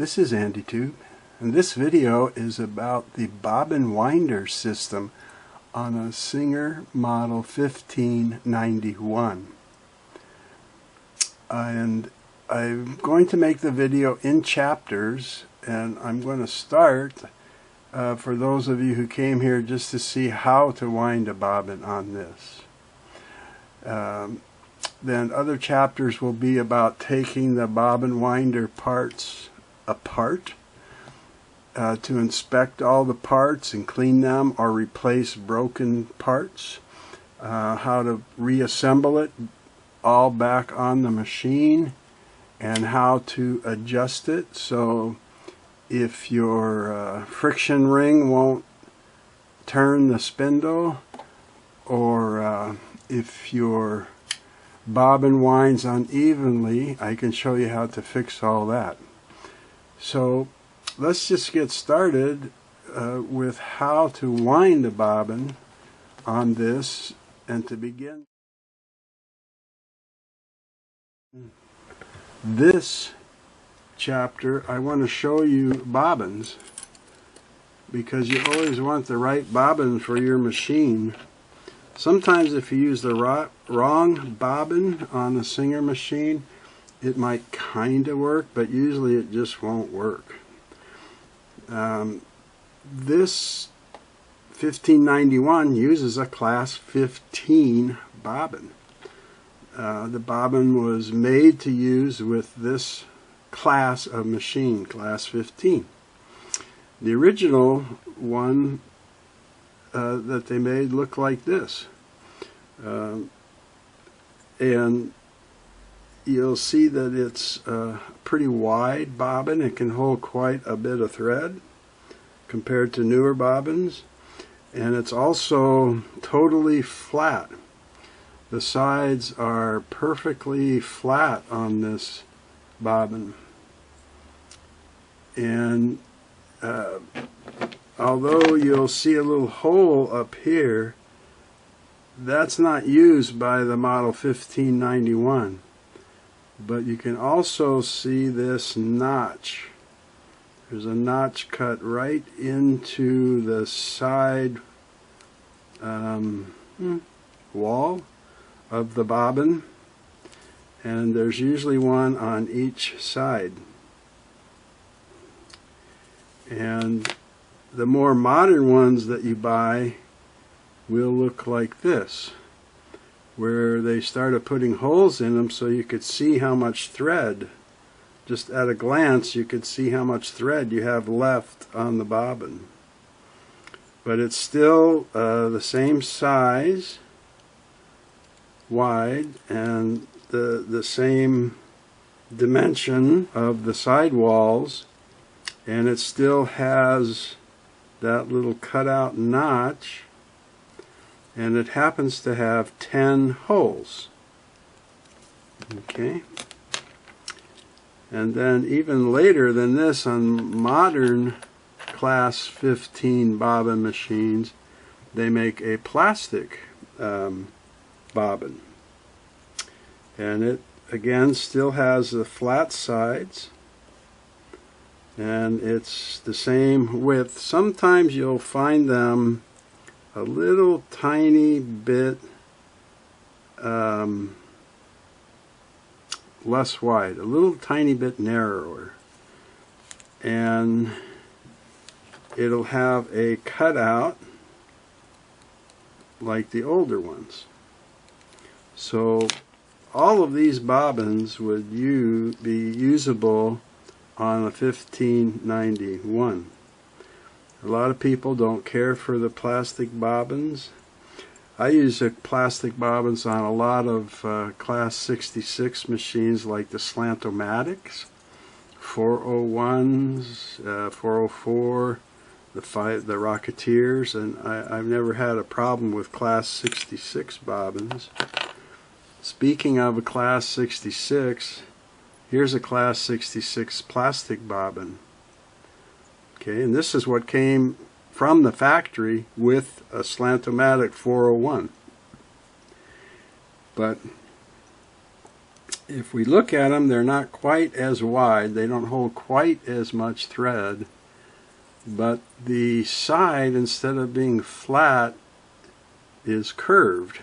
This is AndyTube, and this video is about the bobbin winder system on a Singer model 1591. And I'm going to make the video in chapters, and I'm going to start for those of you who came here just to see how to wind a bobbin on this. Then other chapters will be about taking the bobbin winder parts apart to inspect all the parts and clean them or replace broken parts, how to reassemble it all back on the machine, and how to adjust it so if your friction ring won't turn the spindle, or if your bobbin winds unevenly, I can show you how to fix all that. So let's just get started with how to wind a bobbin on this. And to begin this chapter, I want to show you bobbins, because you always want the right bobbin for your machine. Sometimes if you use the wrong bobbin on a Singer machine, it might kind of work, but usually it just won't work. This 1591 uses a class 15 bobbin. The bobbin was made to use with this class of machine, class 15. The original one that they made looked like this. And you'll see that it's a pretty wide bobbin. It can hold quite a bit of thread compared to newer bobbins, and it's also totally flat. The sides are perfectly flat on this bobbin, and although you'll see a little hole up here, that's not used by the model 1591. But you can also see this notch. There's a notch cut right into the side wall of the bobbin, and there's usually one on each side. And the more modern ones that you buy will look like this, where they started putting holes in them so you could see how much thread, just at a glance you could see how much thread you have left on the bobbin. But it's still the same size, wide, and the same dimension of the side walls, and it still has that little cutout notch, and it happens to have 10 holes. Okay, and then even later than this, on modern class 15 bobbin machines, they make a plastic bobbin, and it again still has the flat sides, and it's the same width. Sometimes you'll find them a little tiny bit less wide, a little tiny bit narrower, and it'll have a cutout like the older ones. So all of these bobbins would be usable on a 1591. A lot of people don't care for the plastic bobbins. I use the plastic bobbins on a lot of class 66 machines, like the Slant-O-Matics, 401s, 404, the Rocketeers, and I've never had a problem with class 66 bobbins. Speaking of a class 66, here's a class 66 plastic bobbin. Okay, and this is what came from the factory with a Slant-O-Matic 401. But if we look at them, they're not quite as wide. They don't hold quite as much thread. But the side, instead of being flat, is curved.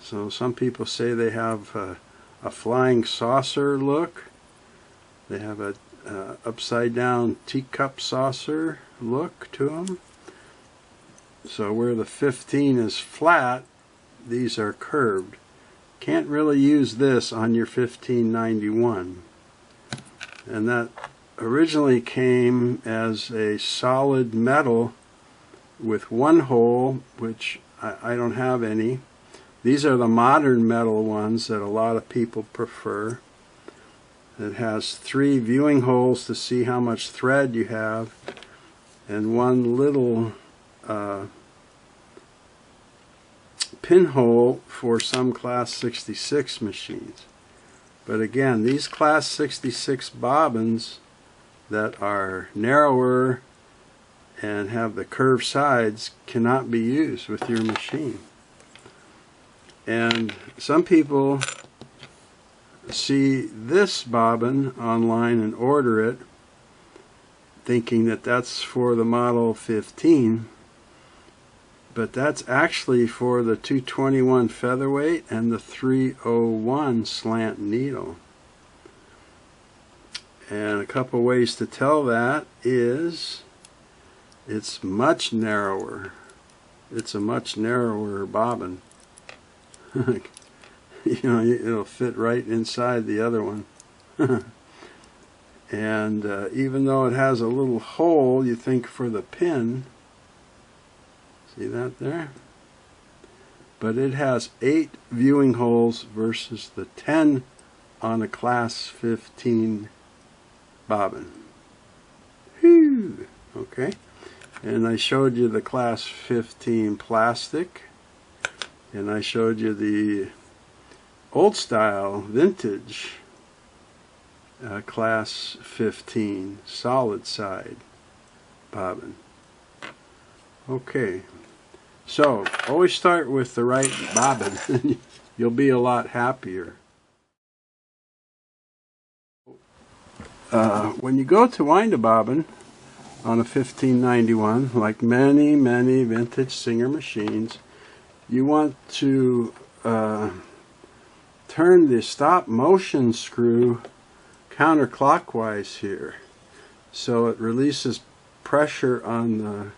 So some people say they have a flying saucer look. They have a upside down teacup saucer look to them. So where the 15 is flat, these are curved. Can't really use this on your 1591. And that originally came as a solid metal with one hole, which I don't have any. These are the modern metal ones that a lot of people prefer. It has 3 viewing holes to see how much thread you have, and one little pinhole for some Class 66 machines. But again, these Class 66 bobbins that are narrower and have the curved sides cannot be used with your machine. And some people see this bobbin online and order it thinking that that's for the model 15, but that's actually for the 221 featherweight and the 301 slant needle. And a couple ways to tell that is it's much narrower. It's a much narrower bobbin. You know, it'll fit right inside the other one. And even though it has a little hole, you think for the pin, see that there? But it has 8 viewing holes versus the 10 on a Class 15 bobbin. Whew. Okay. And I showed you the Class 15 plastic, and I showed you the old style vintage Class 15 solid side bobbin. Okay, so always start with the right bobbin. You'll be a lot happier. When you go to wind a bobbin on a 1591, like many vintage Singer machines, you want to turn the stop motion screw counterclockwise here, so it releases pressure on the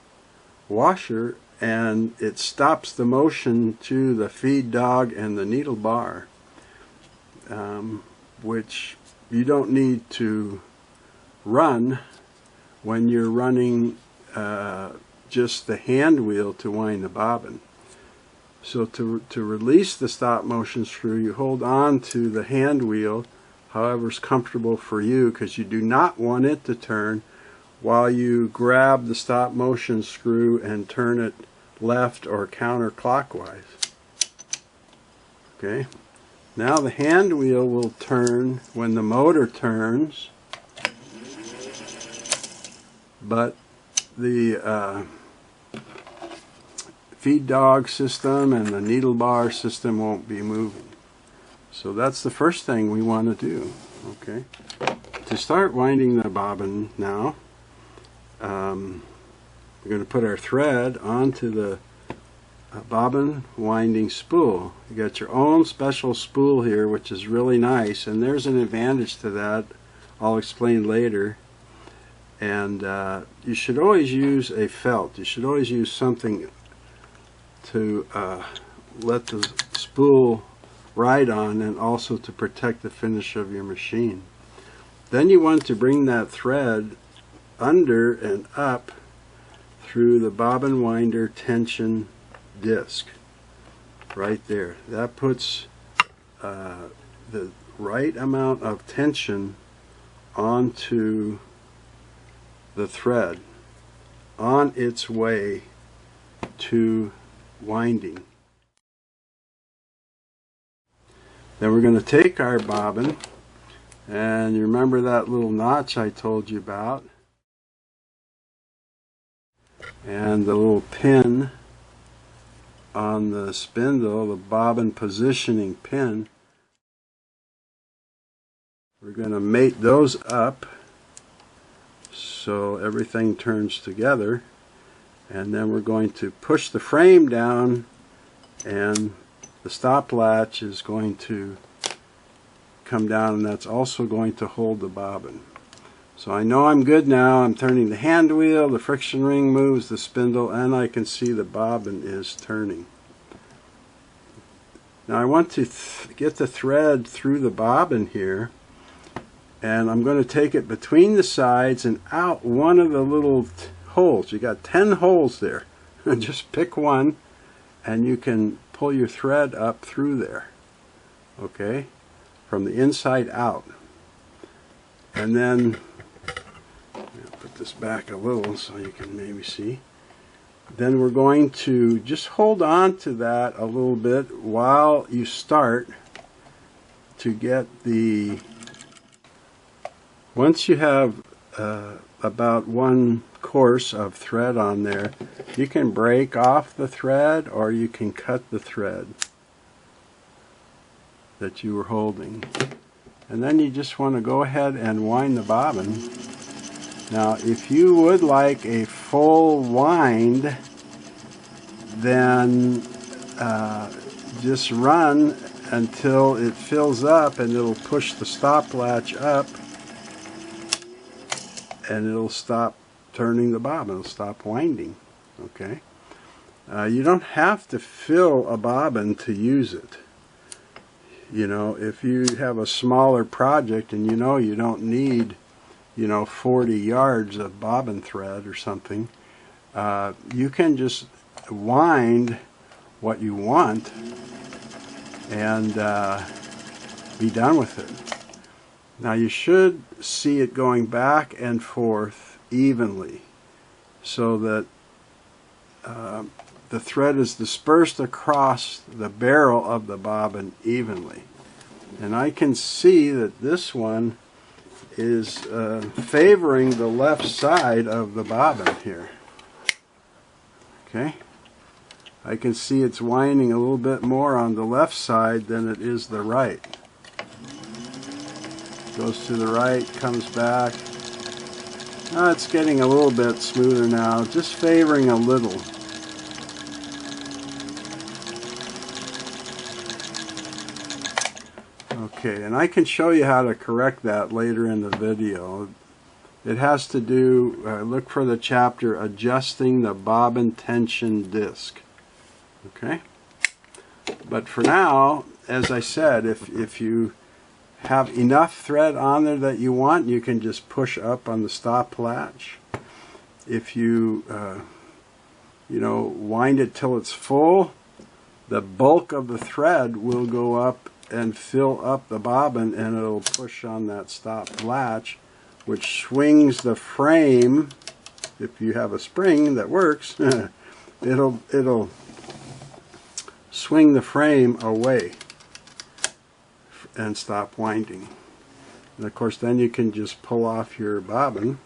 washer and it stops the motion to the feed dog and the needle bar, which you don't need to run when you're running just the hand wheel to wind the bobbin. So to release the stop motion screw, you hold on to the hand wheel however's comfortable for you, because you do not want it to turn while you grab the stop motion screw and turn it left or counterclockwise. Okay, now the hand wheel will turn when the motor turns, but the feed dog system and the needle bar system won't be moving. So that's the first thing we want to do. Okay, to start winding the bobbin now, we're going to put our thread onto the bobbin winding spool. You got your own special spool here, which is really nice, and there's an advantage to that I'll explain later. And you should always use a felt. You should always use something to let the spool ride on, and also to protect the finish of your machine. Then you want to bring that thread under and up through the bobbin winder tension disc right there. That puts the right amount of tension onto the thread on its way to winding. Then we're going to take our bobbin, and you remember that little notch I told you about, and the little pin on the spindle, the bobbin positioning pin. We're going to mate those up so everything turns together, and then we're going to push the frame down, and the stop latch is going to come down, and that's also going to hold the bobbin. So I know I'm good now. I'm turning the hand wheel, the friction ring moves the spindle, and I can see the bobbin is turning. Now I want to get the thread through the bobbin here, and I'm going to take it between the sides and out one of the little holes. You got 10 holes there. Just pick one and you can pull your thread up through there, okay, from the inside out. And then I'll put this back a little so you can maybe see. Then we're going to just hold on to that a little bit while you start to get the, once you have about 1 course of thread on there, you can break off the thread or you can cut the thread that you were holding. And then you just want to go ahead and wind the bobbin. Now if you would like a full wind, then just run until it fills up, and it'll push the stop latch up and it'll stop turning the bobbin, it'll stop winding. Okay, you don't have to fill a bobbin to use it. You know, if you have a smaller project and you know you don't need, 40 yards of bobbin thread or something, you can just wind what you want and be done with it. Now you should see it going back and forth evenly so that the thread is dispersed across the barrel of the bobbin evenly. And I can see that this one is favoring the left side of the bobbin here. Okay, I can see it's winding a little bit more on the left side than it is the right. Goes to the right, comes back. It's getting a little bit smoother now, just favoring a little. Okay, and I can show you how to correct that later in the video. It has to do, look for the chapter Adjusting the Bobbin Tension Disc. Okay? But for now, as I said, if you have enough thread on there that you want, you can just push up on the stop latch. If you, wind it till it's full, the bulk of the thread will go up and fill up the bobbin, and it'll push on that stop latch, which swings the frame. If you have a spring that works, it'll swing the frame away and stop winding. And of course then you can just pull off your bobbin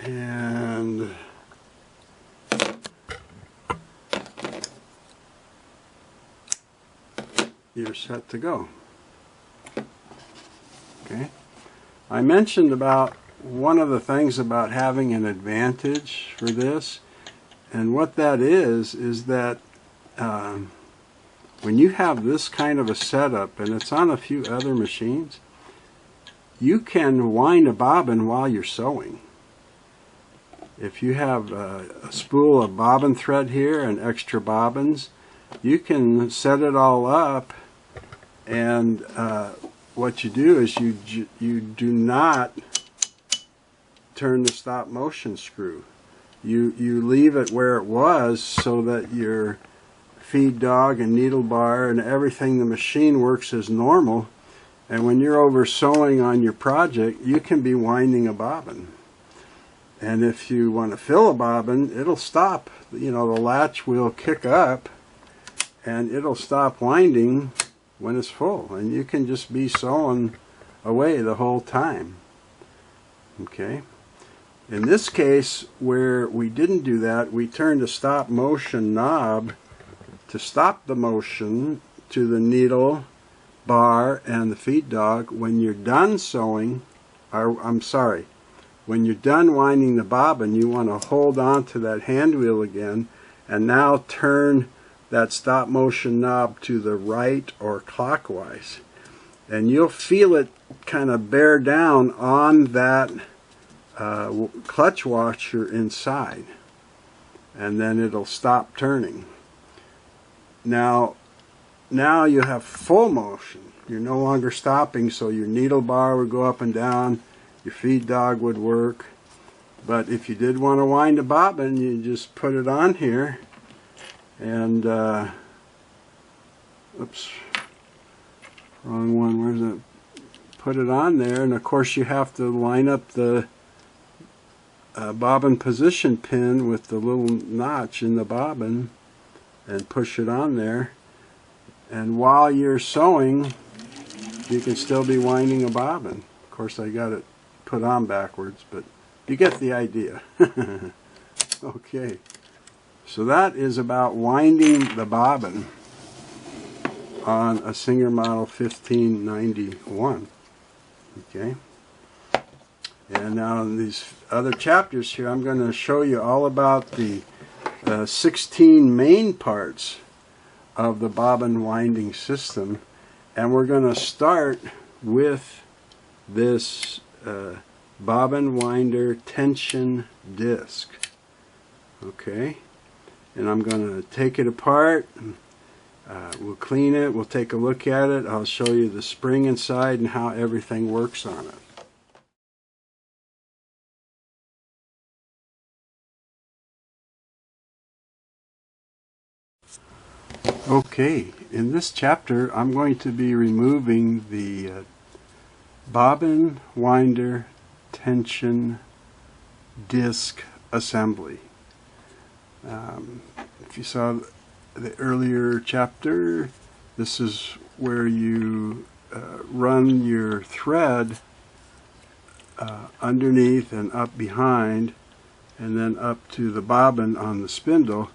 and you're set to go. Okay, I mentioned about one of the things about having an advantage for this, and what that is that when you have this kind of a setup, and it's on a few other machines, you can wind a bobbin while you're sewing. If you have a spool of bobbin thread here and extra bobbins, you can set it all up, and what you do is you do not turn the stop motion screw. You leave it where it was so that your feed dog and needle bar and everything, the machine works as normal, and when you're over sewing on your project, you can be winding a bobbin. And if you want to fill a bobbin, it'll stop. The latch will kick up and it'll stop winding when it's full, and you can just be sewing away the whole time. Okay, in this case where we didn't do that, we turned the stop motion knob to stop the motion to the needle bar and the feed dog, when you're done sewing, or I'm sorry, when you're done winding the bobbin, you want to hold on to that hand wheel again and now turn that stop motion knob to the right or clockwise. And you'll feel it kind of bear down on that clutch washer inside. And then it'll stop turning. Now you have full motion. You're no longer stopping, so your needle bar would go up and down, your feed dog would work. But if you did want to wind a bobbin, you just put it on here and oops, wrong one, where's it? Put it on there, and of course you have to line up the bobbin position pin with the little notch in the bobbin and push it on there. And while you're sewing, you can still be winding a bobbin. Of course, I got it put on backwards, but you get the idea. Okay, so that is about winding the bobbin on a Singer Model 1591. Okay, and now in these other chapters here, I'm going to show you all about the 16 main parts of the bobbin winding system, and we're going to start with this bobbin winder tension disc. Okay, and I'm going to take it apart. We'll clean it, we'll take a look at it, I'll show you the spring inside and how everything works on it. Okay, in this chapter I'm going to be removing the bobbin winder tension disc assembly. If you saw the earlier chapter, this is where you run your thread underneath and up behind, and then up to the bobbin on the spindle,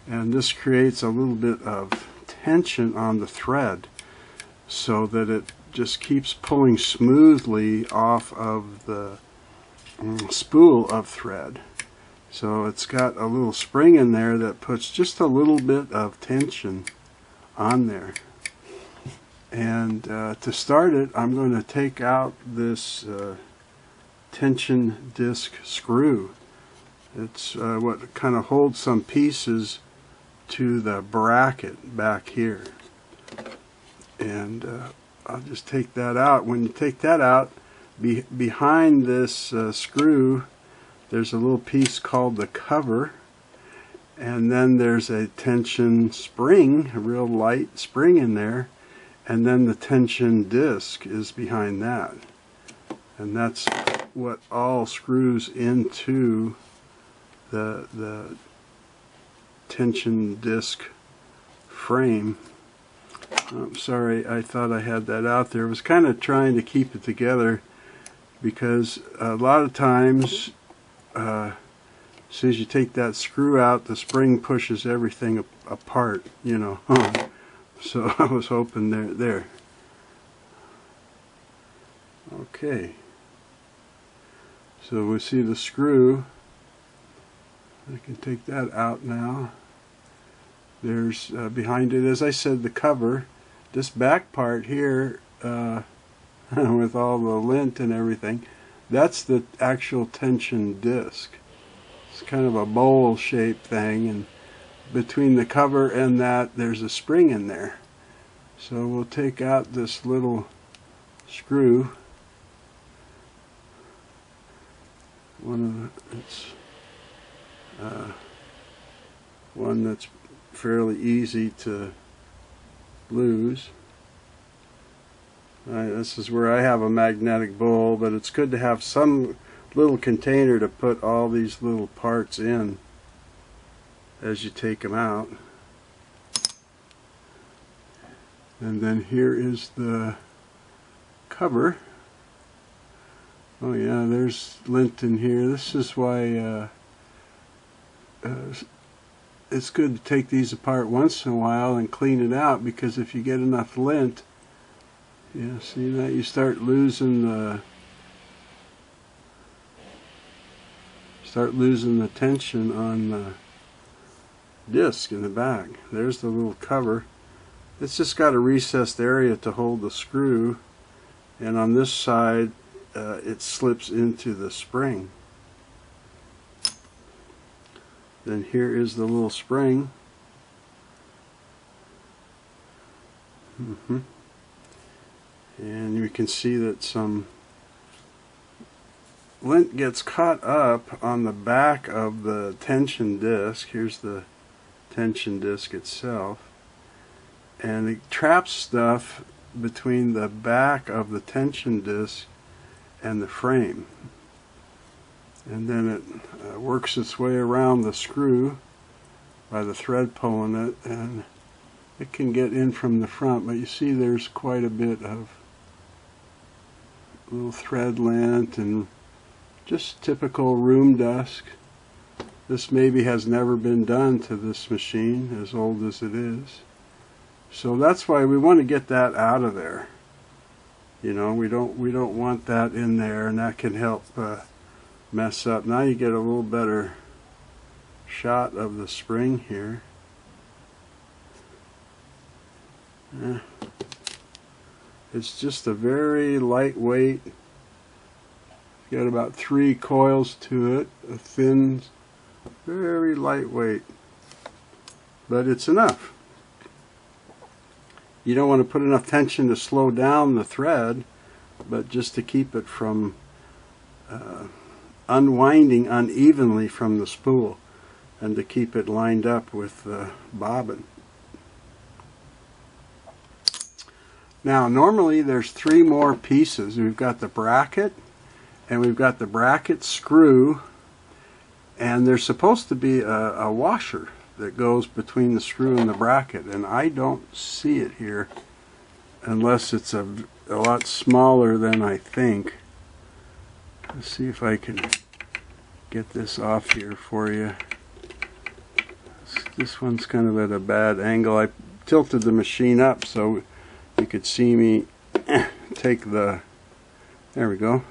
and this creates a little bit of tension on the thread so that it just keeps pulling smoothly off of the spool of thread. So it's got a little spring in there that puts just a little bit of tension on there. And to start it, I'm going to take out this tension disc screw. It's what kind of holds some pieces to the bracket back here. And I'll just take that out. When you take that out, behind this screw, there's a little piece called the cover, and then there's a tension spring, a real light spring in there, and then the tension disc is behind that. And that's what all screws into the tension disc frame. I'm sorry, I thought I had that out there. I was kind of trying to keep it together because a lot of times as soon as you take that screw out, the spring pushes everything apart, you know. So I was hoping there. Okay. So we see the screw. I can take that out now. There's behind it, as I said, the cover. This back part here, with all the lint and everything, that's the actual tension disc. It's kind of a bowl shaped thing, and between the cover and that there's a spring in there. So we'll take out this little screw. It's one that's fairly easy to lose. This is where I have a magnetic bowl, but it's good to have some little container to put all these little parts in as you take them out. And then here is the cover. Oh yeah, there's lint in here. This is why it's good to take these apart once in a while and clean it out, because if you get enough lint, Yeah, see that? You start losing the tension on the disc in the back. There's the little cover. It's just got a recessed area to hold the screw, and on this side it slips into the spring. Then here is the little spring. And you can see that some lint gets caught up on the back of the tension disc. Here's the tension disc itself, and it traps stuff between the back of the tension disc and the frame, and then it works its way around the screw by the thread pulling it, and it can get in from the front, but you see there's quite a bit of little thread lint and just typical room dust. This maybe has never been done to this machine, as old as it is. So that's why we want to get that out of there. You know, we don't want that in there, and that can help mess up. Now you get a little better shot of the spring here. It's just a very lightweight. Got about 3 coils to it, a thin, very lightweight, but it's enough. You don't want to put enough tension to slow down the thread, but just to keep it from unwinding unevenly from the spool, and to keep it lined up with the bobbin. Now normally there's 3 more pieces. We've got the bracket, and we've got the bracket screw, and there's supposed to be a washer that goes between the screw and the bracket, and I don't see it here unless it's a lot smaller than I think. Let's see if I can get this off here for you. This one's kind of at a bad angle. I tilted the machine up so you could see me take the, there we go.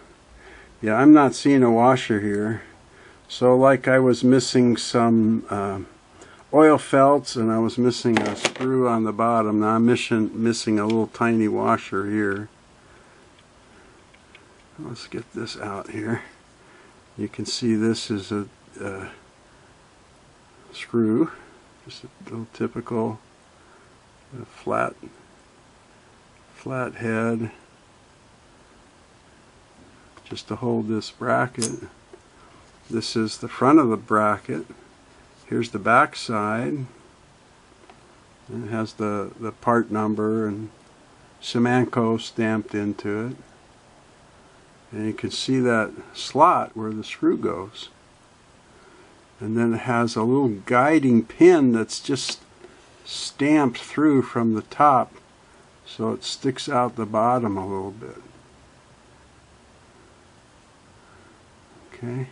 Yeah, I'm not seeing a washer here. So like I was missing some oil felts, and I was missing a screw on the bottom. Now I'm missing a little tiny washer here. Let's get this out here. You can see this is a screw, just a little typical flat head, just to hold this bracket. This is the front of the bracket. Here's the back side. It has the part number and Semanco stamped into it. And you can see that slot where the screw goes. And then it has a little guiding pin that's just stamped through from the top, so it sticks out the bottom a little bit. Okay.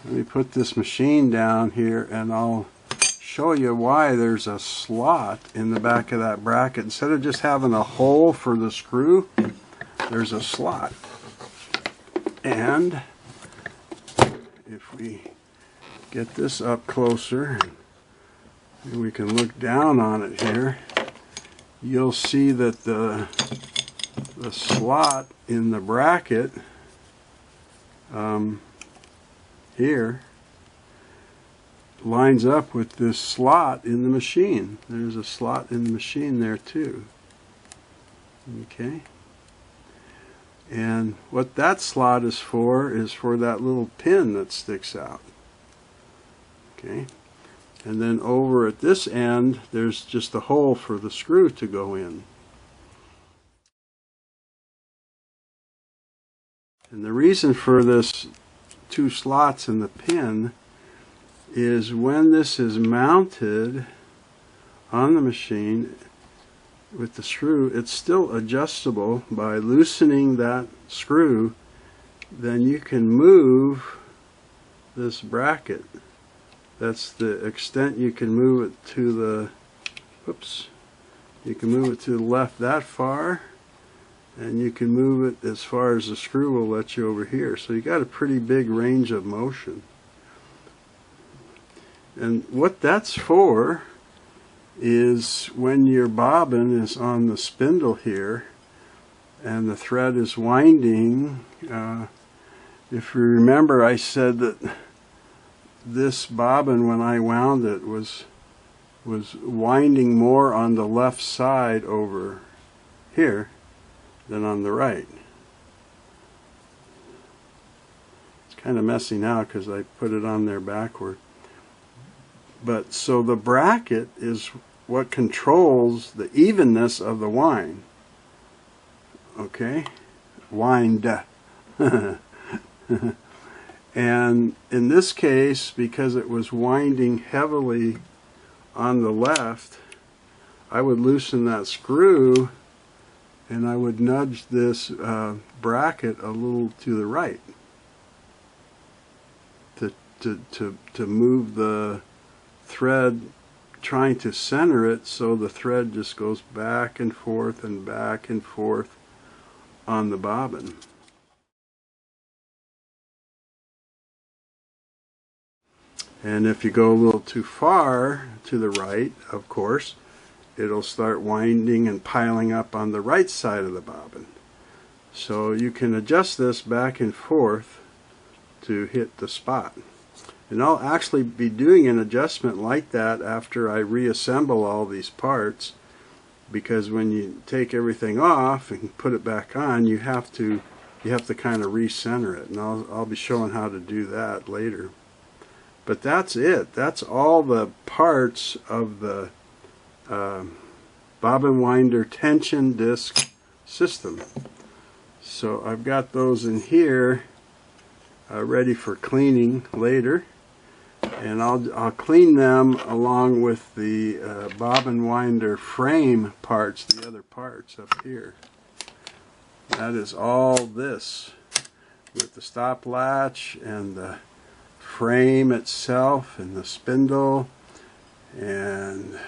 Let me put this machine down here, and I'll show you why there's a slot in the back of that bracket. Instead of just having a hole for the screw, there's a slot. And if we get this up closer, and we can look down on it here, you'll see that the slot in the bracket here lines up with this slot in the machine. There's a slot in the machine there too. Okay. And what that slot is for that little pin that sticks out. Okay. And then over at this end, there's just a hole for the screw to go in. And the reason for this 2 slots in the pin is when this is mounted on the machine with the screw, it's still adjustable. By loosening that screw, then you can move this bracket. That's the extent you can move it to the, whoops, You can move it to the left that far, and you can move it as far as the screw will let you over here. So you got a pretty big range of motion. And what that's for is when your bobbin is on the spindle here and the thread is winding. If you remember, I said that this bobbin, when I wound it, was winding more on the left side over here than on the right. It's kind of messy now because I put it on there backward. But so the bracket is what controls the evenness of the wind. Okay? Wind. And in this case, because it was winding heavily on the left, I would loosen that screw and I would nudge this bracket a little to the right to move the thread, trying to center it so the thread just goes back and forth on the bobbin. And if you go a little too far to the right, of course, it'll start winding and piling up on the right side of the bobbin. So you can adjust this back and forth to hit the spot. And I'll actually be doing an adjustment like that after I reassemble all these parts, because when you take everything off and put it back on, you have to kind of recenter it, and I'll be showing how to do that later. But that's it. That's all the parts of the bobbin winder tension disc system. So I've got those in here ready for cleaning later. And I'll clean them along with the bobbin winder frame parts, the other parts up here. That is all this, with the stop latch and the frame itself and the spindle and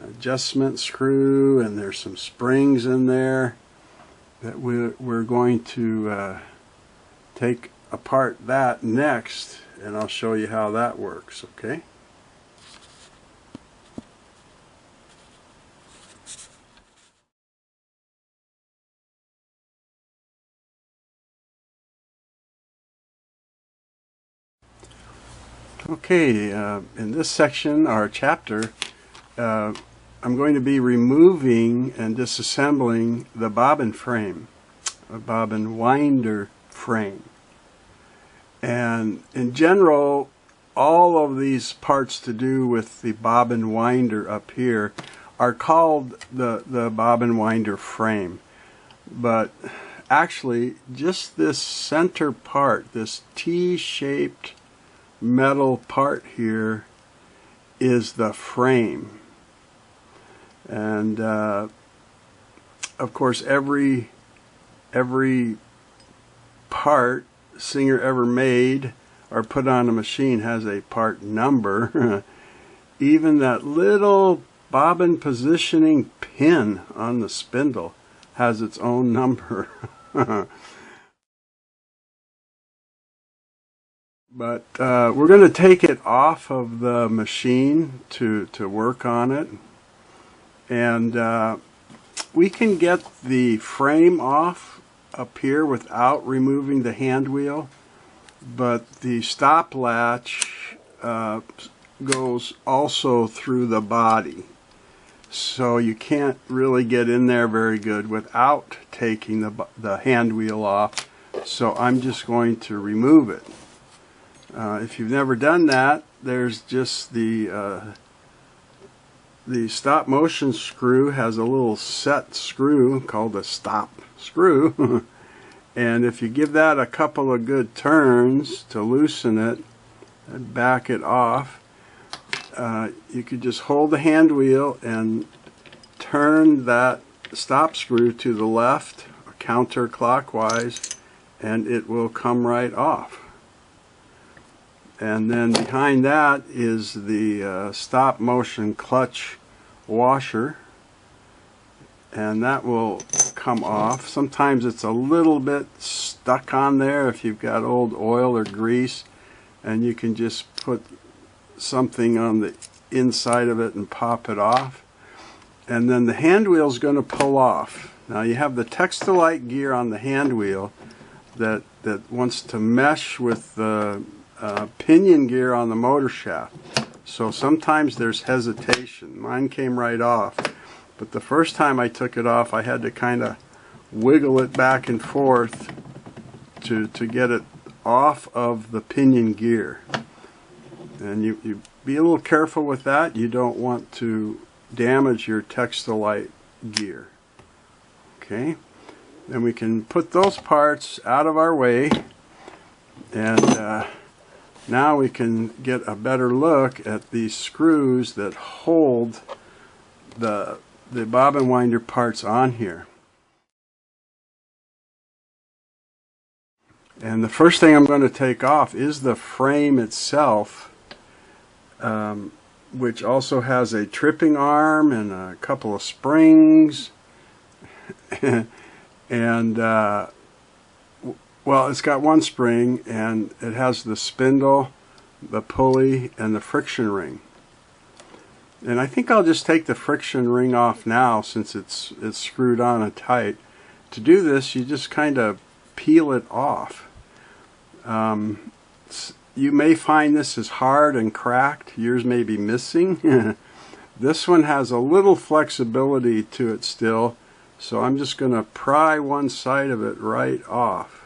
adjustment screw, and there's some springs in there that we're going to take apart that next, and I'll show you how that works, okay? Okay, in this section, our chapter, I'm going to be removing and disassembling the bobbin frame, a bobbin winder frame. And in general, all of these parts to do with the bobbin winder up here are called the bobbin winder frame. But actually, just this center part, this T-shaped metal part here, is the frame. And of course, every part Singer ever made or put on a machine has a part number. Even that little bobbin positioning pin on the spindle has its own number. But we're going to take it off of the machine to work on it. And we can get the frame off up here without removing the hand wheel, but the stop latch goes also through the body, so you can't really get in there very good without taking the hand wheel off. So I'm just going to remove it. If you've never done that, there's just the stop motion screw has a little set screw called a stop screw. And if you give that a couple of good turns to loosen it and back it off, you could just hold the hand wheel and turn that stop screw to the left counterclockwise, and it will come right off. And then behind that is the stop motion clutch washer, and that will come off. Sometimes it's a little bit stuck on there if you've got old oil or grease, and you can just put something on the inside of it and pop it off. And then the hand wheel is going to pull off. Now you have the Textilite gear on the hand wheel that wants to mesh with the pinion gear on the motor shaft. So sometimes there's hesitation. Mine came right off. But the first time I took it off, I had to kind of wiggle it back and forth to get it off of the pinion gear. And you be a little careful with that. You don't want to damage your Textilite gear. Okay, then we can put those parts out of our way, and now we can get a better look at these screws that hold the bobbin winder parts on here. And the first thing I'm going to take off is the frame itself, which also has a tripping arm and a couple of springs. And well, it's got one spring, and it has the spindle, the pulley, and the friction ring. And I think I'll just take the friction ring off now, since it's screwed on and tight. To do this, you just kind of peel it off. You may find this is hard and cracked. Yours may be missing. This one has a little flexibility to it still, so I'm just going to pry one side of it right off.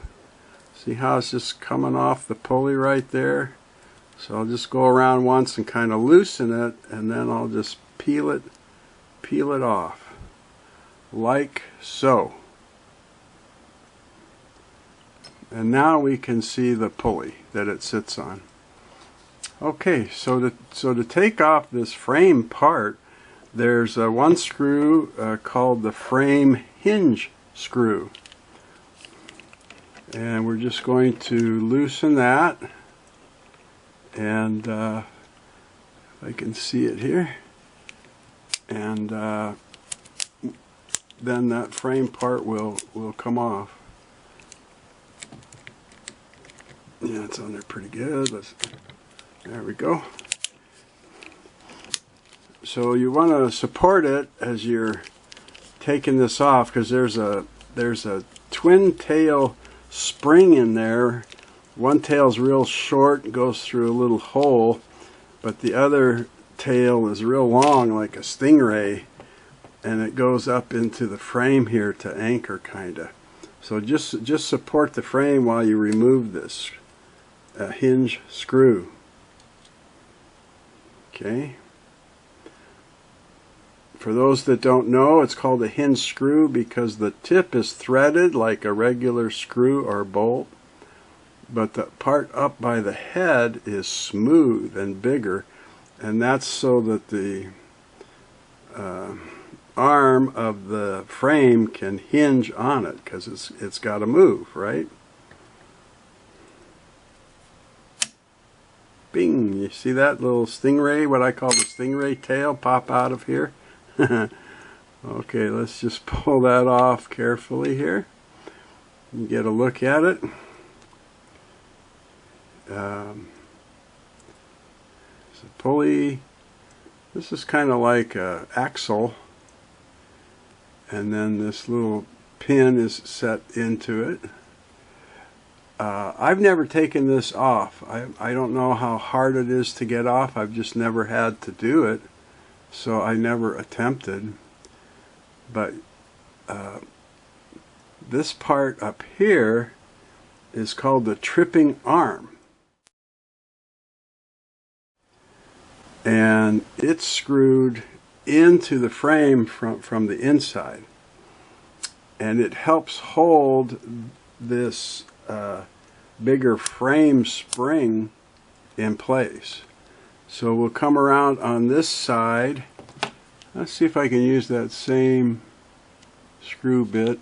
See how it's just coming off the pulley right there? So I'll just go around once and kind of loosen it, and then I'll just peel it off, like so. And now we can see the pulley that it sits on. Okay, so to take off this frame part, there's one screw called the frame hinge screw. And we're just going to loosen that. And if I can see it here. And then that frame part will come off. Yeah, it's on there pretty good. There we go. So you want to support it as you're taking this off, because there's a twin tail spring in there. One tail's real short, goes through a little hole, but the other tail is real long, like a stingray, and it goes up into the frame here to anchor, kinda. So just support the frame while you remove this hinge screw. Okay. For those that don't know, it's called a hinge screw because the tip is threaded like a regular screw or bolt, but the part up by the head is smooth and bigger, and that's so that the arm of the frame can hinge on it, because it's got to move, right? Bing! You see that little stingray, what I call the stingray tail, pop out of here? Okay, let's just pull that off carefully here and get a look at it. It's a pulley. This is kind of like an axle, and then this little pin is set into it. I've never taken this off. I don't know how hard it is to get off. I've just never had to do it, so I never attempted. But this part up here is called the tripping arm, and it's screwed into the frame from the inside, and it helps hold this bigger frame spring in place. So we'll come around on this side. Let's see if I can use that same screw bit.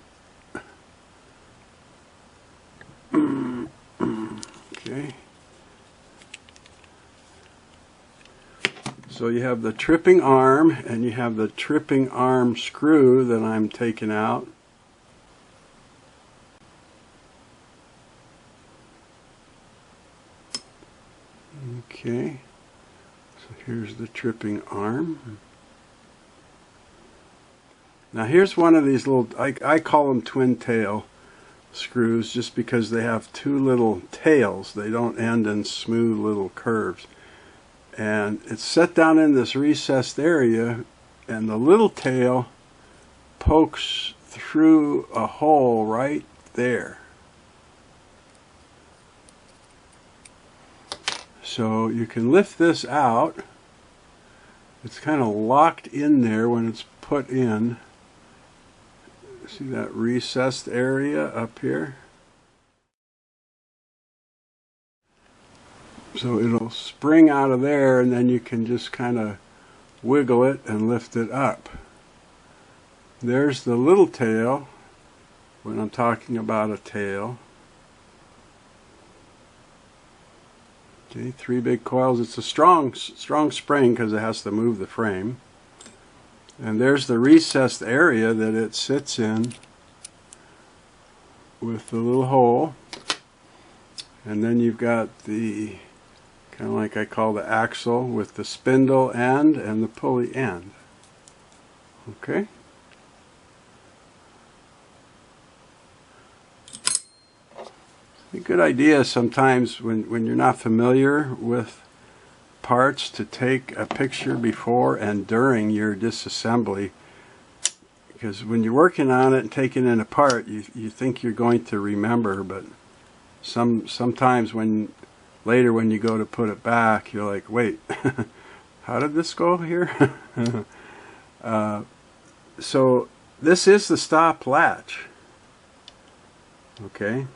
Okay. So you have the tripping arm and you have the tripping arm screw that I'm taking out. Okay, so here's the tripping arm. Now here's one of these little, I call them twin tail screws just because they have two little tails. They don't end in smooth little curves. And it's set down in this recessed area, and the little tail pokes through a hole right there. So you can lift this out. It's kind of locked in there when it's put in. See that recessed area up here? So it'll spring out of there, and then you can just kind of wiggle it and lift it up. There's the little tail when I'm talking about a tail. Okay, 3 big coils. It's a strong spring because it has to move the frame. And there's the recessed area that it sits in with the little hole. And then you've got the, kind of like I call the axle, with the spindle end and the pulley end. Okay? A good idea sometimes when you're not familiar with parts to take a picture before and during your disassembly, because when you're working on it and taking it apart, you think you're going to remember, but sometimes later when you go to put it back, you're like, wait, how did this go here? So this is the stop latch, okay,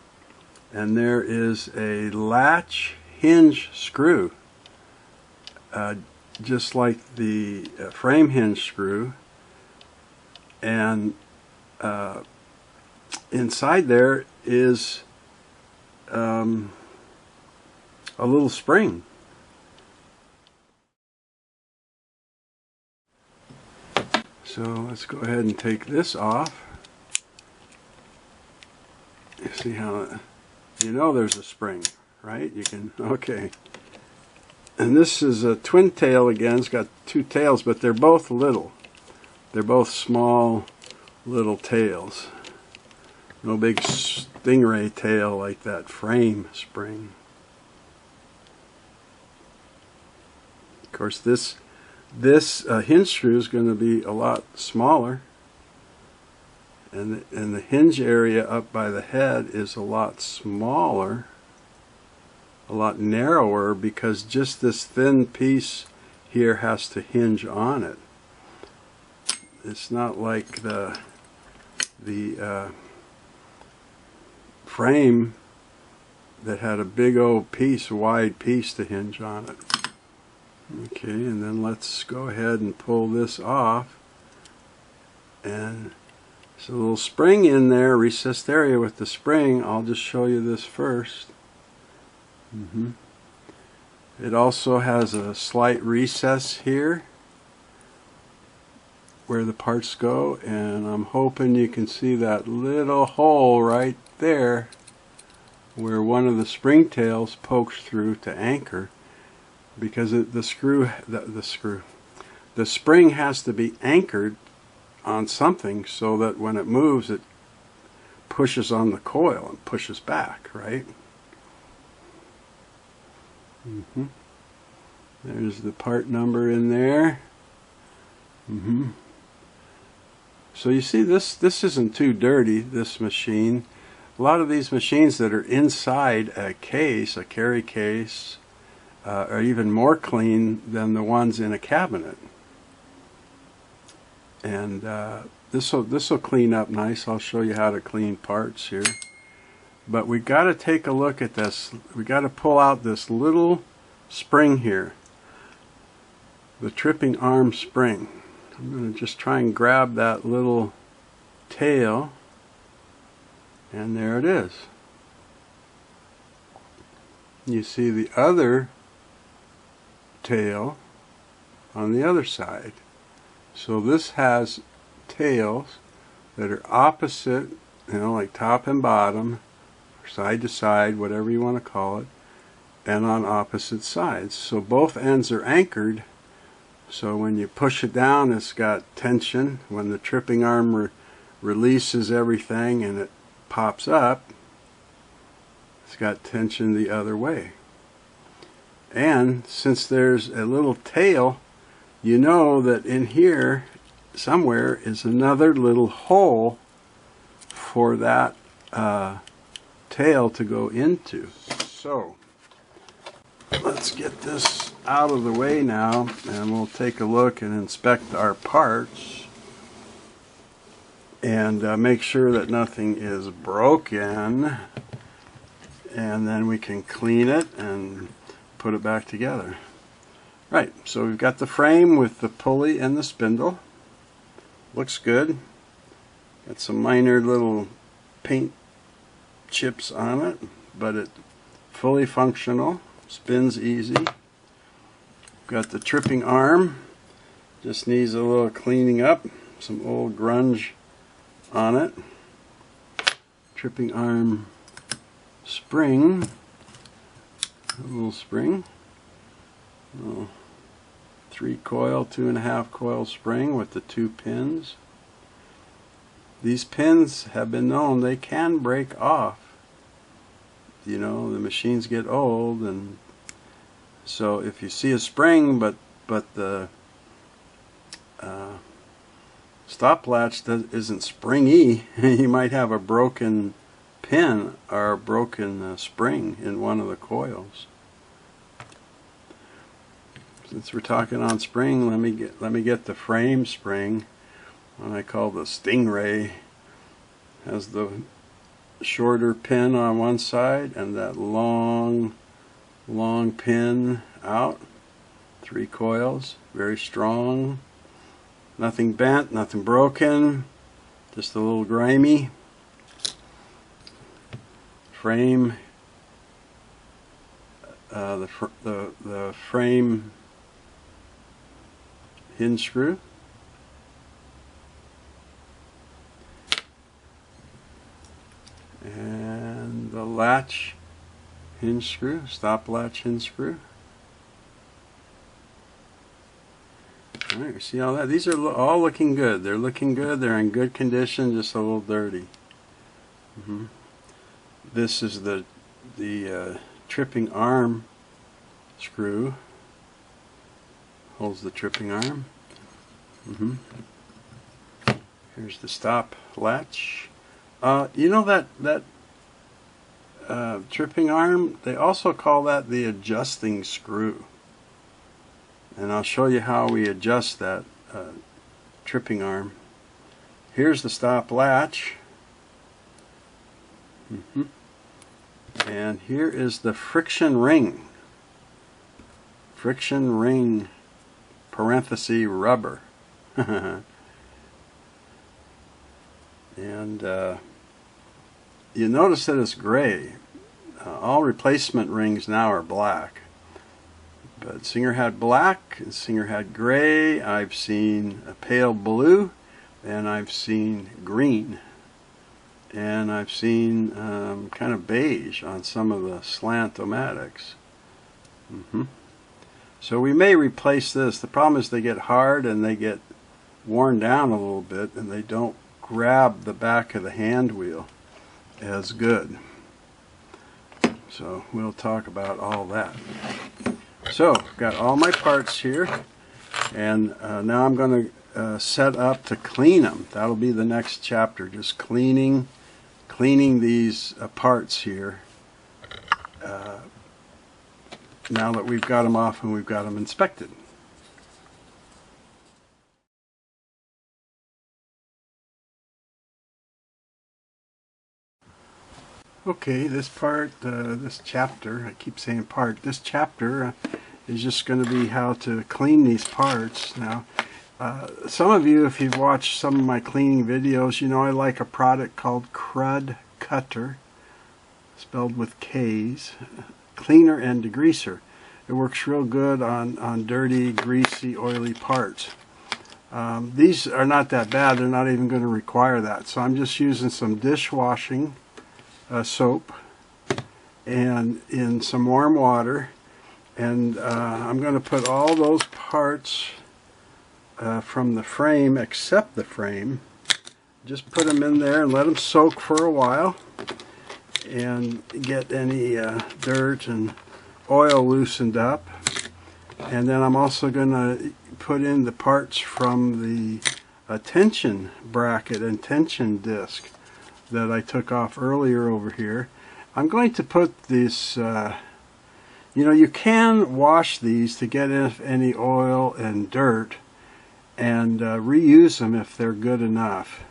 and there is a latch hinge screw, just like the frame hinge screw, and inside there is a little spring. So let's go ahead and take this off. You see how, you know there's a spring, right? You can, okay. And this is a twin tail again. It's got 2 tails, but they're both little. They're both small little tails. No big stingray tail like that frame spring. Of course, this hinge screw is going to be a lot smaller, and the hinge area up by the head is a lot smaller, a lot narrower, because just this thin piece here has to hinge on it. It's not like the frame that had a big old piece, wide piece to hinge on it. Okay, and then let's go ahead and pull this off. And there's a little spring in there, recessed area with the spring. I'll just show you this first. It also has a slight recess here where the parts go, and I'm hoping you can see that little hole right there where one of the spring tails pokes through to anchor, because the spring has to be anchored on something so that when it moves it pushes on the coil and pushes back, right? There's the part number in there. So you see, this isn't too dirty, this machine. A lot of these machines that are inside a case, a carry case, are even more clean than the ones in a cabinet. And this will clean up nice. I'll show you how to clean parts here. But we got to take a look at this. We got to pull out this little spring here, the tripping arm spring. I'm going to just try and grab that little tail, and there it is. You see the other tail on the other side. So this has tails that are opposite, like top and bottom, or side to side, whatever you want to call it, and on opposite sides. So both ends are anchored, so when you push it down, it's got tension. When the tripping arm releases everything and it pops up, it's got tension the other way. And since there's a little tail, you know that in here somewhere is another little hole for that tail to go into. So let's get this out of the way now, and we'll take a look and inspect our parts and make sure that nothing is broken, and then we can clean it and put it back together. Right, so we've got the frame with the pulley and the spindle. Looks good. Got some minor little paint chips on it, but it's fully functional. Spins easy. Got the tripping arm. Just needs a little cleaning up. Some old grunge on it. Tripping arm spring. A little spring. Oh, 3-coil, 2.5 coil spring with the 2 pins. These pins have been known, they can break off. The machines get old, and so if you see a spring but the stop latch isn't springy, you might have a broken pin or a broken spring in one of the coils. Since we're talking on spring, let me get the frame spring, what I call the STINGRAY. Has the shorter pin on one side and that long pin out. 3 coils, very strong. Nothing bent, nothing broken, just a little grimy. Frame, the frame hinge screw. And the latch hinge screw, stop latch hinge screw. Alright, you see all that? These are all looking good. They're looking good. They're in good condition, just a little dirty. This is the tripping arm screw. Holds the tripping arm. Here's the stop latch. That tripping arm, they also call that the adjusting screw. And I'll show you how we adjust that tripping arm. Here's the stop latch. And here is the friction ring. Friction ring, parenthesis, rubber. And you notice that it's gray. All replacement rings now are black. But Singer had black, and Singer had gray. I've seen a pale blue, and I've seen green. And I've seen kind of beige on some of the slant-o-matics. So we may replace this. The problem is they get hard and they get worn down a little bit, and they don't grab the back of the hand wheel as good. So we'll talk about all that. So got all my parts here, and now I'm going to set up to clean them. That'll be the next chapter, just cleaning these parts here. Now that we've got them off and we've got them inspected. Okay, this part, this chapter, I keep saying part, this chapter is just going to be how to clean these parts. Now, some of you, if you've watched some of my cleaning videos, you know I like a product called Crud Cutter, spelled with K's, cleaner and degreaser. It works real good on dirty, greasy, oily parts. These are not that bad. They're not even going to require that. So I'm just using some dishwashing soap and in some warm water. And I'm going to put all those parts from the frame, except the frame, just put them in there and let them soak for a while and get any dirt and oil loosened up. And then I'm also going to put in the parts from the tension bracket and tension disc that I took off earlier over here. I'm going to put this, you know, you can wash these to get any oil and dirt and reuse them if they're good enough.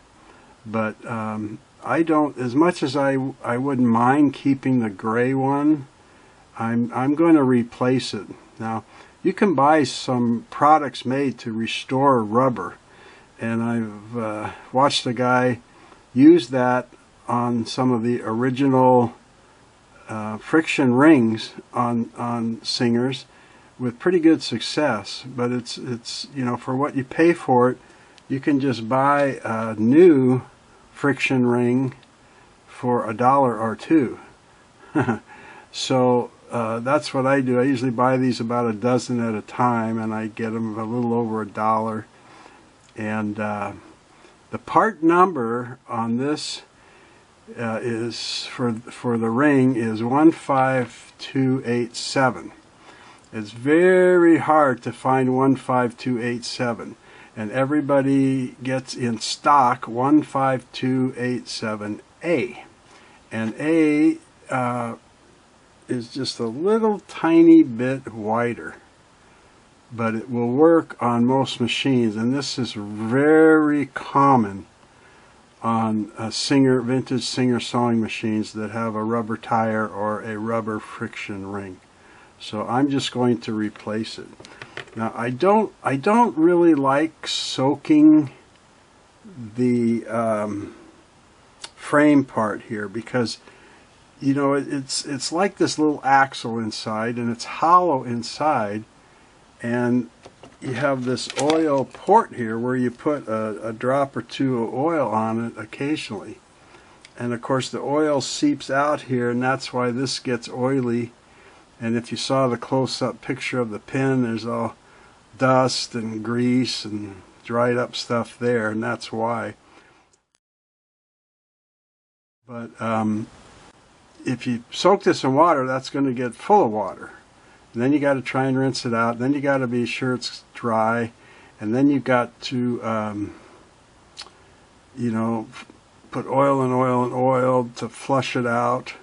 But I don't, as much as I wouldn't mind keeping the gray one, I'm going to replace it. Now, you can buy some products made to restore rubber, and I've watched a guy use that on some of the original friction rings on Singers with pretty good success. But it's you know, for what you pay for it, you can just buy a new friction ring for $1 or $2. So that's what I do. I usually buy these about a dozen at a time, and I get them a little over $1. And the part number on this is for the ring is 15287. It's very hard to find 15287, and everybody gets in stock 15287A, and A is just a little tiny bit wider, but it will work on most machines, and this is very common on vintage Singer sewing machines that have a rubber tire or a rubber friction ring. So I'm just going to replace it. Now I don't really like soaking the frame part here, because you know, it's like this little axle inside, and it's hollow inside, and you have this oil port here where you put a drop or two of oil on it occasionally, and of course the oil seeps out here, and that's why this gets oily. And if you saw the close-up picture of the pin, there's all dust and grease and dried up stuff there, and that's why. But if you soak this in water, that's going to get full of water. And then you got to try and rinse it out. Then you got to be sure it's dry, and then you've got to, you know, put oil and oil and oil to flush it out.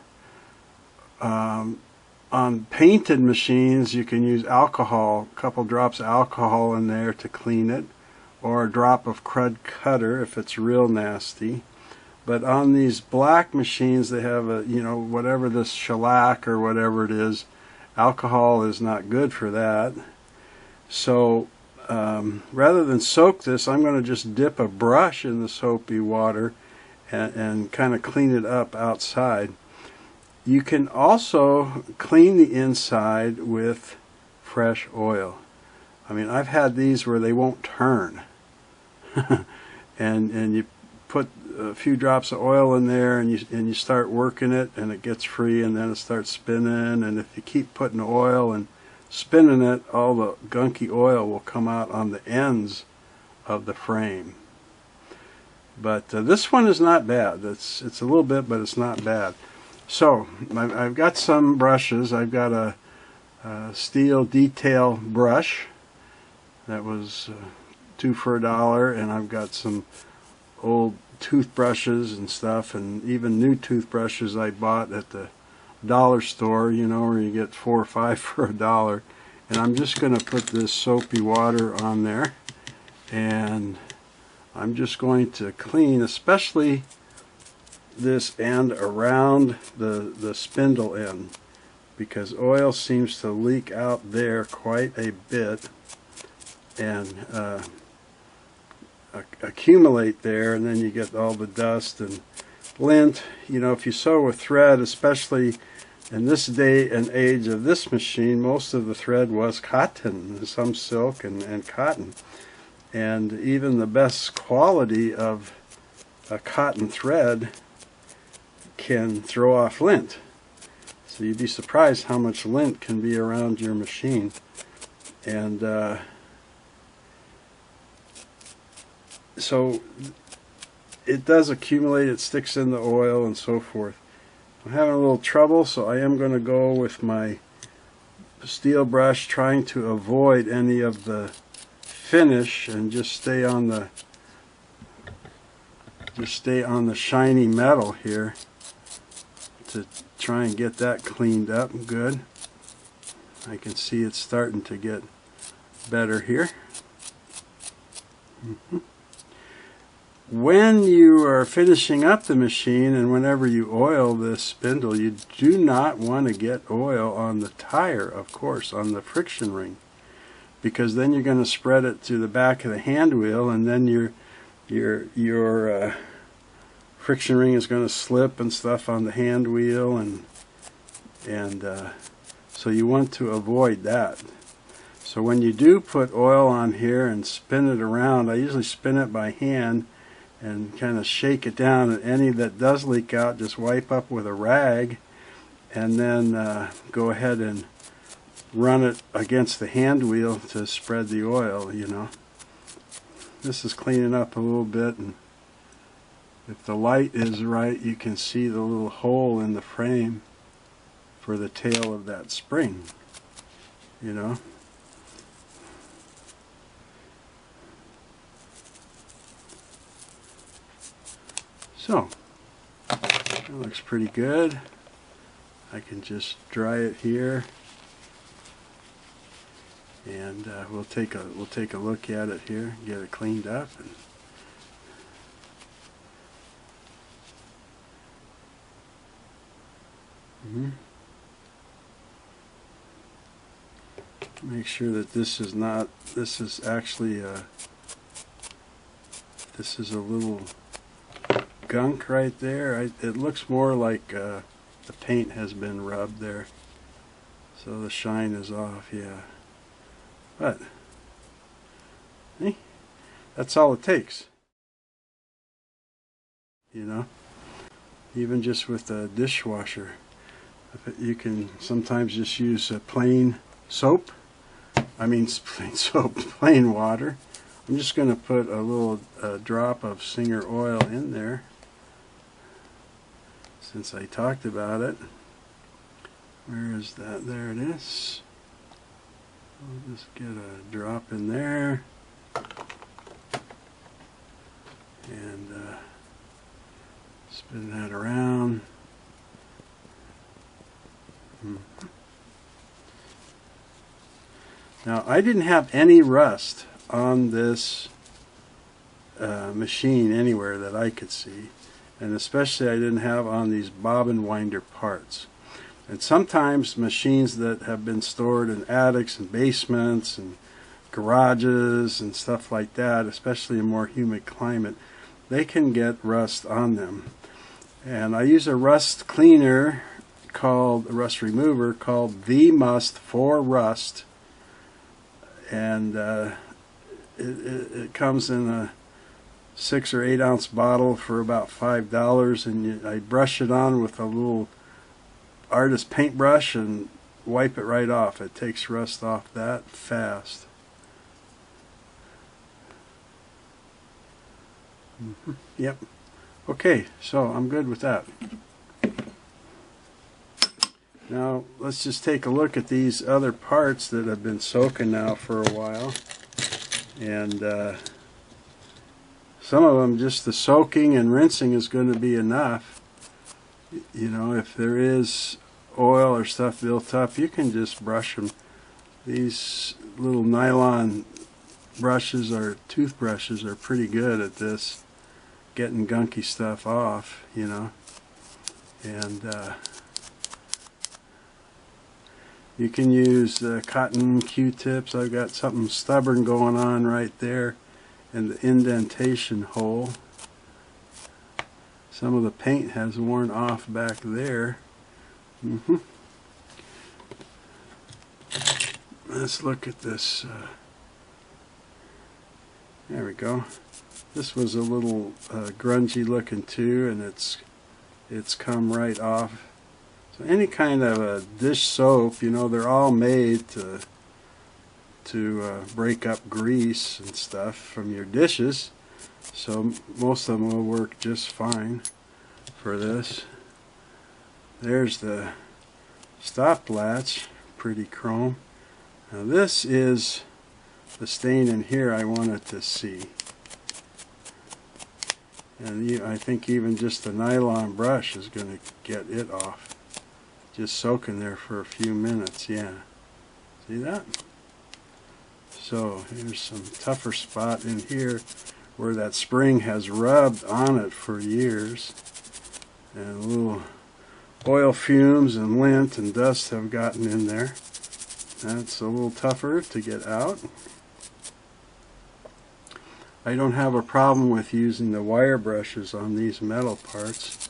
On painted machines, you can use alcohol, a couple drops of alcohol in there to clean it, or a drop of Crud Cutter if it's real nasty. But on these black machines, they have a, you know, whatever this shellac or whatever it is, alcohol is not good for that. So rather than soak this, I'm going to just dip a brush in the soapy water and kind of clean it up outside. You can also clean the inside with fresh oil. I mean, I've had these where they won't turn. and you put a few drops of oil in there, and you start working it, and it gets free, and then it starts spinning. And if you keep putting oil and spinning it, all the gunky oil will come out on the ends of the frame. But this one is not bad. It's a little bit, but it's not bad. So I've got some brushes. I've got a steel detail brush that was 2 for $1, and I've got some old toothbrushes and stuff, and even new toothbrushes I bought at the dollar store, you know, where you get 4 or 5 for $1. And I'm just going to put this soapy water on there, and I'm just going to clean, especially this end around the spindle end, because oil seems to leak out there quite a bit and accumulate there, and then you get all the dust and lint. You know, if you sew with thread, especially in this day and age of this machine, most of the thread was cotton, some silk and cotton. And even the best quality of a cotton thread can throw off lint. So you'd be surprised how much lint can be around your machine. And so it does accumulate, it sticks in the oil and so forth. I'm having a little trouble, so I am going to go with my steel brush, trying to avoid any of the finish and just stay on the shiny metal here to try and get that cleaned up good. I can see it's starting to get better here. When you are finishing up the machine and whenever you oil this spindle, you do not want to get oil on the tire, of course, on the friction ring, because then you're going to spread it to the back of the hand wheel, and then your friction ring is going to slip and stuff on the hand wheel, and so you want to avoid that. So when you do put oil on here and spin it around, I usually spin it by hand and kind of shake it down, and any that does leak out just wipe up with a rag, and then go ahead and run it against the hand wheel to spread the oil, you know. This is cleaning up a little bit, and if the light is right, you can see the little hole in the frame for the tail of that spring, you know. So, that looks pretty good. I can just dry it here, and we'll take a look at it here, get it cleaned up, and make sure that this is not. This is actually this is a little gunk right there. It looks more like the paint has been rubbed there, so the shine is off, yeah. But hey, that's all it takes, you know. Even just with a dishwasher, you can sometimes just use a plain soap. I mean plain soap, plain water. I'm just going to put a little drop of Singer oil in there, since I talked about it. Where is that? There it is. I'll just get a drop in there, and spin that around. Now, I didn't have any rust on this machine anywhere that I could see, and especially I didn't have on these bobbin winder parts. And sometimes machines that have been stored in attics and basements and garages and stuff like that, especially in more humid climate, they can get rust on them. And I use a rust cleaner called, a rust remover called The Must for Rust, and it comes in a 6 or 8 ounce bottle for about $5, and I brush it on with a little artist paintbrush and wipe it right off. It takes rust off that fast. Yep. Okay, so I'm good with that. Now let's just take a look at these other parts that have been soaking now for a while, and some of them just the soaking and rinsing is going to be enough. You know, if there is oil or stuff built up, you can just brush them. These little nylon brushes or toothbrushes are pretty good at this, getting gunky stuff off, you know. And you can use cotton Q-tips. I've got something stubborn going on right there in the indentation hole. Some of the paint has worn off back there. let's look at this. There we go. This was a little grungy looking too, and it's come right off. So any kind of a dish soap, you know, they're all made to break up grease and stuff from your dishes. So most of them will work just fine for this. There's the stop latch, pretty chrome. Now this is the stain in here I wanted to see. And I think even just a nylon brush is going to get it off. Just soaking there for a few minutes, yeah. See that? So here's some tougher spot in here where that spring has rubbed on it for years. And little oil fumes and lint and dust have gotten in there. That's a little tougher to get out. I don't have a problem with using the wire brushes on these metal parts.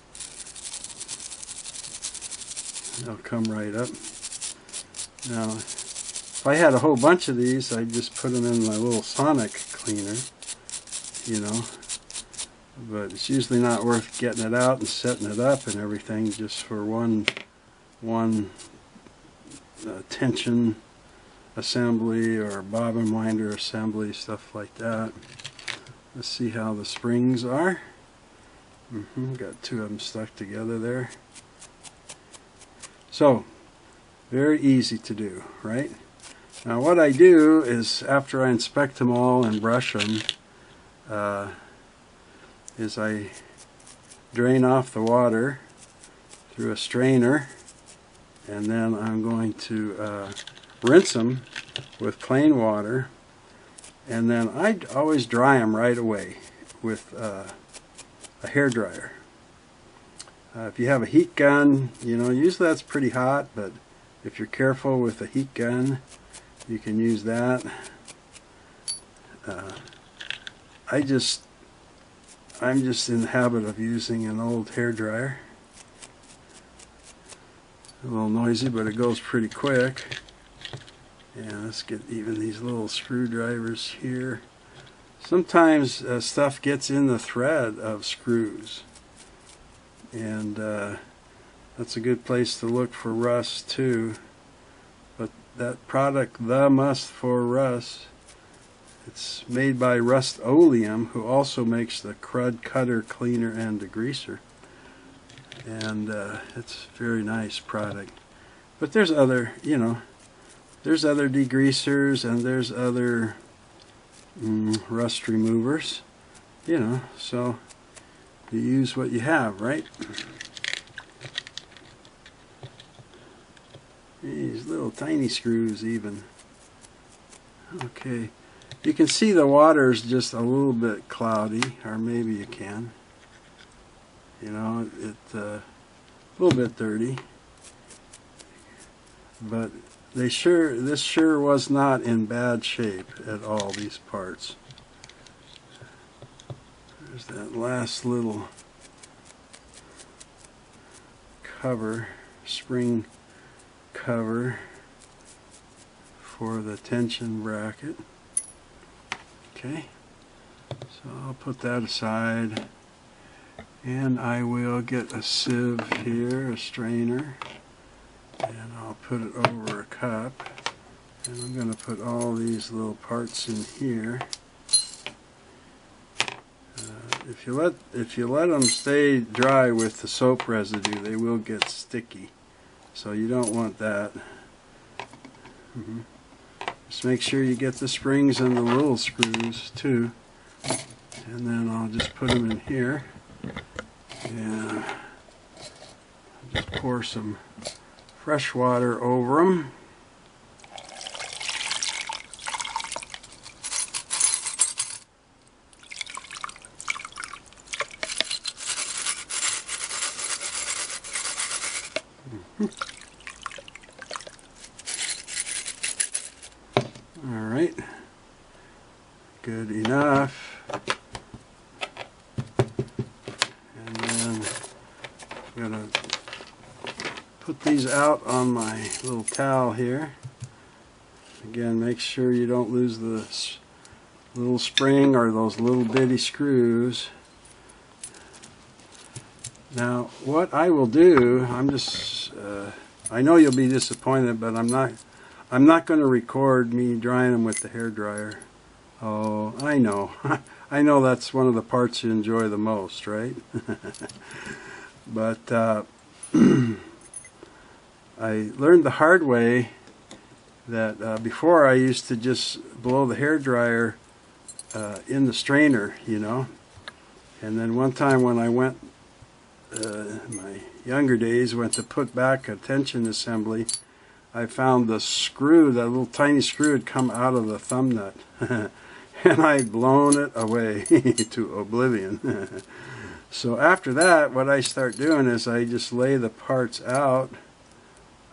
They'll come right up. Now, if I had a whole bunch of these, I'd just put them in my little sonic cleaner, you know. But it's usually not worth getting it out and setting it up and everything just for one tension assembly or bobbin winder assembly, stuff like that. Let's see how the springs are. Got two of them stuck together there. So, very easy to do, right? Now what I do is, after I inspect them all and brush them, is I drain off the water through a strainer, and then I'm going to rinse them with plain water. And then I always dry them right away with a hair dryer. If you have a heat gun, you know, usually that's pretty hot, but if you're careful with a heat gun, you can use that. I'm just in the habit of using an old hair dryer. A little noisy, but it goes pretty quick. And let's get even these little screwdrivers here. Sometimes stuff gets in the thread of screws, and that's a good place to look for rust too. But that product, the Must for Rust, it's made by Rust-Oleum, who also makes the Crud Cutter Cleaner and Degreaser, and it's a very nice product. But there's other, you know, there's other degreasers and there's other rust removers, you know, so you use what you have, right? These little tiny screws even. Okay, you can see the water's just a little bit cloudy, or maybe you can. You know, it's a little bit dirty, but this sure was not in bad shape at all, these parts. There's that last little cover, spring cover for the tension bracket. Okay, so I'll put that aside, and I will get a sieve here, a strainer, and I'll put it over a cup, and I'm going to put all these little parts in here. If you let them stay dry with the soap residue, they will get sticky, so you don't want that. Just make sure you get the springs and the little screws too, and then I'll just put them in here, and just pour some fresh water over them. Alright, good enough. And then I'm going to put these out on my little towel here. Again, make sure you don't lose the little spring or those little bitty screws. Now, what I will do, I know you'll be disappointed, but I'm not going to record me drying them with the hairdryer. Oh, I know. I know that's one of the parts you enjoy the most, right? But I learned the hard way that before I used to just blow the hairdryer in the strainer, you know. And then one time when I went, in my younger days, went to put back a tension assembly, I found the screw, that little tiny screw had come out of the thumb nut. And I'd blown it away to oblivion. So after that, what I start doing is I just lay the parts out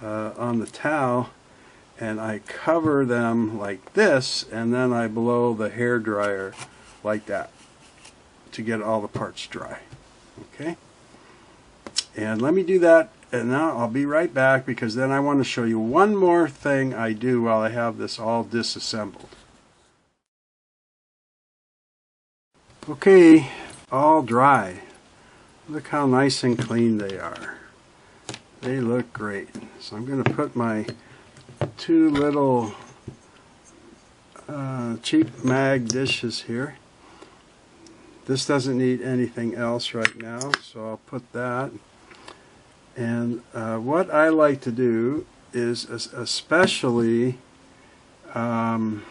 on the towel, and I cover them like this, and then I blow the hair dryer like that to get all the parts dry. Okay? And let me do that, and now I'll be right back, because then I want to show you one more thing I do while I have this all disassembled. Okay, all dry. Look how nice and clean they are. They look great. So I'm going to put my two little cheap mag dishes here. This doesn't need anything else right now, so I'll put that. And what I like to do is, especially on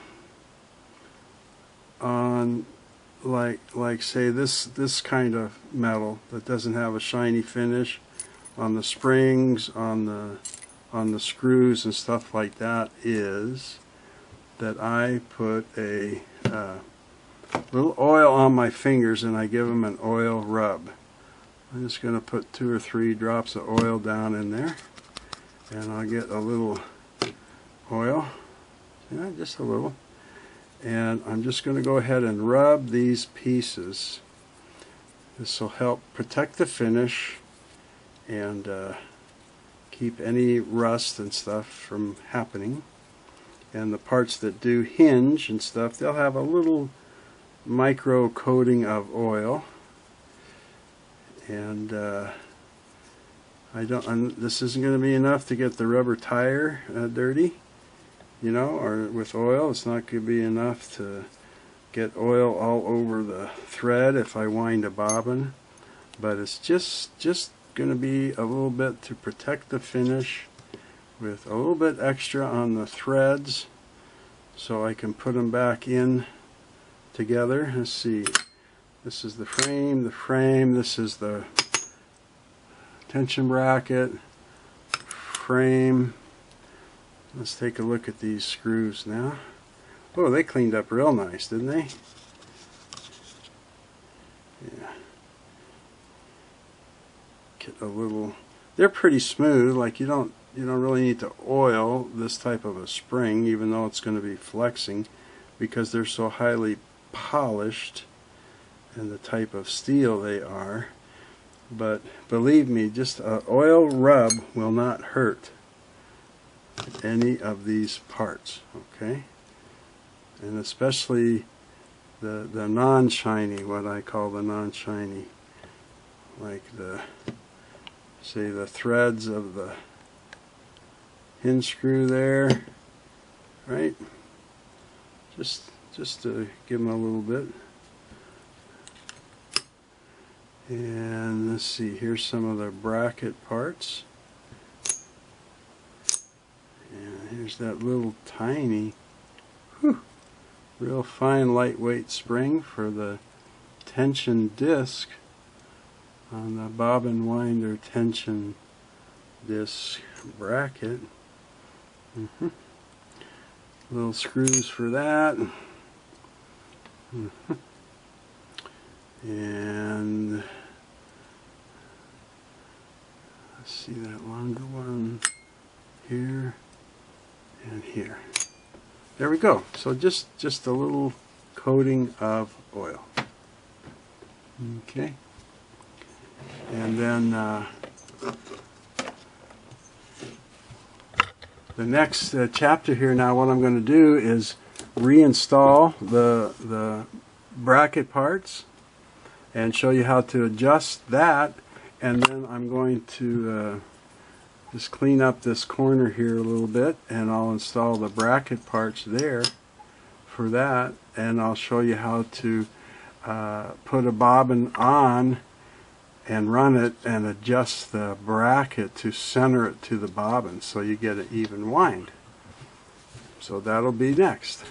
like say this kind of metal that doesn't have a shiny finish, on the springs, on the screws and stuff like that, is that I put a little oil on my fingers, and I give them an oil rub. I'm just going to put 2 or 3 drops of oil down in there, and I'll get a little oil, yeah, just a little. And I'm just going to go ahead and rub these pieces. This will help protect the finish and keep any rust and stuff from happening. And the parts that do hinge and stuff, they'll have a little micro coating of oil. And this isn't going to be enough to get the rubber tire dirty, you know, or with oil. It's not going to be enough to get oil all over the thread if I wind a bobbin, but it's just going to be a little bit to protect the finish, with a little bit extra on the threads so I can put them back in together. Let's see, this is the frame, this is the tension bracket, frame. Let's take a look at these screws now. Oh, they cleaned up real nice, didn't they? Yeah. Get a little. They're pretty smooth. Like you don't really need to oil this type of a spring, even though it's going to be flexing, because they're so highly polished and the type of steel they are. But believe me, just an oil rub will not hurt any of these parts, okay? And especially the non-shiny, what I call the non-shiny, like say the threads of the hinge screw there, right? Just to give them a little bit. And let's see, here's some of the bracket parts. And here's that little tiny, real fine lightweight spring for the tension disc on the bobbin winder tension disc bracket. Little screws for that. And let's see that longer one here and here. There we go. So just a little coating of oil. Okay. And then The next chapter here now, what I'm going to do is reinstall the bracket parts and show you how to adjust that, and then I'm going to just clean up this corner here a little bit, and I'll install the bracket parts there for that, and I'll show you how to put a bobbin on and run it and adjust the bracket to center it to the bobbin so you get an even wind. So that'll be next.